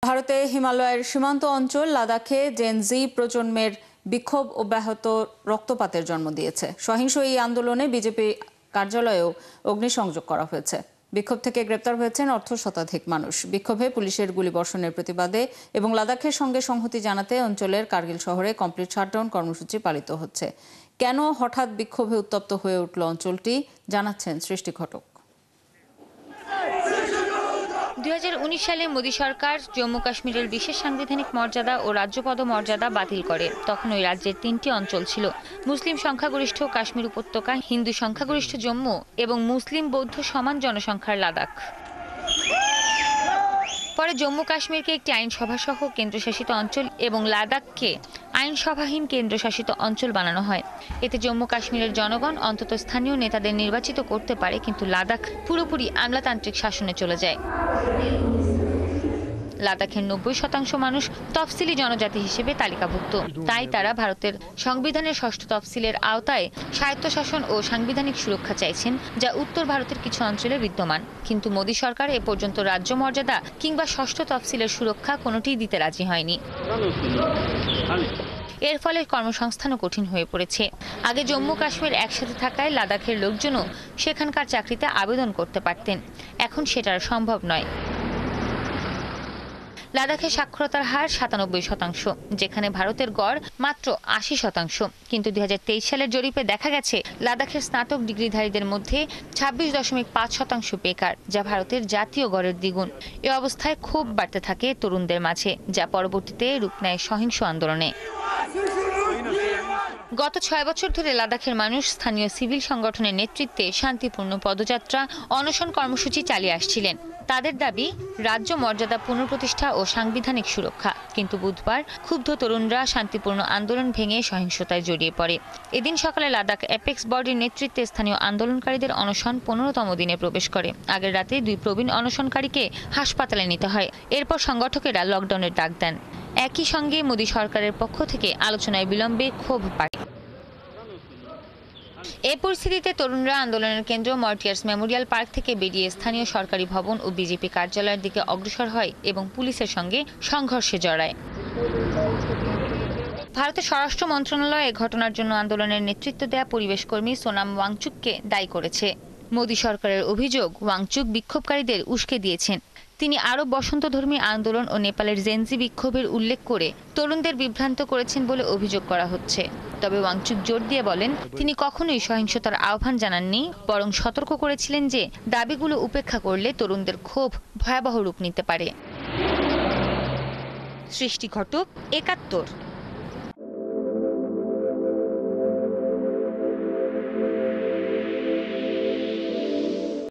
ভারতে হিমালয়ের সীমান্ত অঞ্চল লাদাখে জেনজি প্রজন্মের বিক্ষোভ অব্যাহত রক্তপাতের জন্ম দিয়েছে। সহিংস এই আন্দোলনে বিজেপি কার্যালয়েও অগ্নিসংযোগ করা হয়েছে। বিক্ষোভ থেকে গ্রেপ্তার হয়েছেন অর্ধশতাধিক মানুষ। বিক্ষোভে পুলিশের গুলিবর্ষণের প্রতিবাদে এবং লাদাখের সঙ্গে সংহতি জানাতে অঞ্চলের কার্গিল শহরে কমপ্লিট শাটডাউন কর্মসূচি পালিত হচ্ছে। কেন হঠাৎ বিক্ষোভে উত্তপ্ত হয়ে উঠল অঞ্চলটি, জানাচ্ছেন সৃষ্টি ঘটক। 2019 সালে মোদী সরকার জম্মু কাশ্মীরের বিশেষ সাংবিধানিক মর্যাদা ও রাজ্যপদ মর্যাদা বাতিল করে। তখন ওই রাজ্যের 3টি অঞ্চল ছিল: মুসলিম সংখ্যাগরিষ্ঠ কাশ্মীর উপত্যকা, হিন্দু সংখ্যাগরিষ্ঠ জম্মু এবং মুসলিম বৌদ্ধ সমান জনসংখ্যার লাদাখ। পরে জম্মু কাশ্মীরকে একটি আইনসভা সহ কেন্দ্রশাসিত অঞ্চল এবং লাদাখকে আইনসভাহীন কেন্দ্রশাসিত অঞ্চল বানানো হয়। এতে জম্মু কাশ্মীরের জনগণ অন্তত স্থানীয় নেতাদের নির্বাচিত করতে পারে, কিন্তু লাদাখ পুরোপুরি আমলাতান্ত্রিক শাসনে চলে যায়। লাদাখের 90% মানুষ তফসিলি জনজাতি হিসেবে তালিকাভুক্ত। তাই তারা ভারতের সংবিধানের 6ষ্ঠ তফসিলের আওতায় স্বায়ত্তশাসন ও সাংবিধানিক সুরক্ষা চাইছেন, যা উত্তর ভারতের কিছু অঞ্চলে বিদ্যমান। কিন্তু মোদী সরকার এ পর্যন্ত রাজ্য মর্যাদা কিংবা 6ষ্ঠ তফসিলের সুরক্ষা কোনোটিই দিতে রাজি হয়নি। এর ফলে কর্মসংস্থানও কঠিন হয়ে পড়েছে। আগে জম্মু কাশ্মীর একসাথে থাকায় লাদাখের লোকজনও সেখানকার চাকরিতে আবেদন করতে পারতেন। এখন সেটা সম্ভব নয়। লাদাখে সাক্ষরতার হার 97%, যেখানে ভারতের গড় মাত্র 80%। কিন্তু 2023 সালের জরিপে দেখা গেছে লাদাখের স্নাতক ডিগ্রিধারীদের মধ্যে 26.5% বেকার, যা ভারতের জাতীয় গড়ের দ্বিগুণ। এ অবস্থায় ক্ষোভ বাড়তে থাকে তরুণদের মাঝে, যা পরবর্তীতে রূপ নেয় সহিংস আন্দোলনে। গত 6 বছর ধরে লাদাখের মানুষ স্থানীয় সিভিল সংগঠনের নেতৃত্বে শান্তিপূর্ণ পদযাত্রা, অনশন কর্মসূচি চালিয়ে আসছিলেন। তাদের দাবি রাজ্য মর্যাদা পুনঃপ্রতিষ্ঠা ও সাংবিধানিক সুরক্ষা। কিন্তু বুধবার ক্ষুব্ধ তরুণরা শান্তিপূর্ণ আন্দোলন ভেঙে সহিংসতায় জড়িয়ে পড়ে। এদিন সকালে লাদাখ অ্যাপেক্স বডির নেতৃত্বে স্থানীয় আন্দোলনকারীদের অনশন 15তম দিনে প্রবেশ করে। আগের রাতে 2 প্রবীণ অনশনকারীকে হাসপাতালে নিতে হয়। এরপর সংগঠকেরা লকডাউনের ডাক দেন। একই সঙ্গে মোদী সরকারের পক্ষ থেকে আলোচনায় বিলম্বে ক্ষোভ বাড়ে। এই পরিস্থিতিতে তরুণরা আন্দোলনের কেন্দ্র মর্টিয়ার্স মেমোরিয়াল পার্ক থেকে বেরিয়ে স্থানীয় সরকারি ভবন ও বিজেপি কার্যালয়ের দিকে অগ্রসর হয় এবং পুলিশের সঙ্গে সংঘর্ষে জড়ায়। ভারতের স্বরাষ্ট্র মন্ত্রণালয় এ ঘটনার জন্য আন্দোলনের নেতৃত্ব দেয়া পরিবেশ কর্মী সোনাম ওয়াংচুককে দায়ী করেছে। মোদী সরকারের অভিযোগ, ওয়াংচুক বিক্ষোভকারীদের উস্কে দিয়েছেন। তিনি আরব বসন্তধর্মী আন্দোলন ও নেপালের জেনজি বিক্ষোভের উল্লেখ করে তরুণদের বিভ্রান্ত করেছেন বলে অভিযোগ করা হচ্ছে। তবে ওয়াংচুক জোর দিয়ে বলেন, তিনি কখনোই সহিংসতার আহ্বান জানাননি, বরং সতর্ক করেছিলেন যে দাবিগুলো উপেক্ষা করলে তরুণদের ক্ষোভ ভয়াবহ রূপ নিতে পারে। সৃষ্টি ঘটক, 71।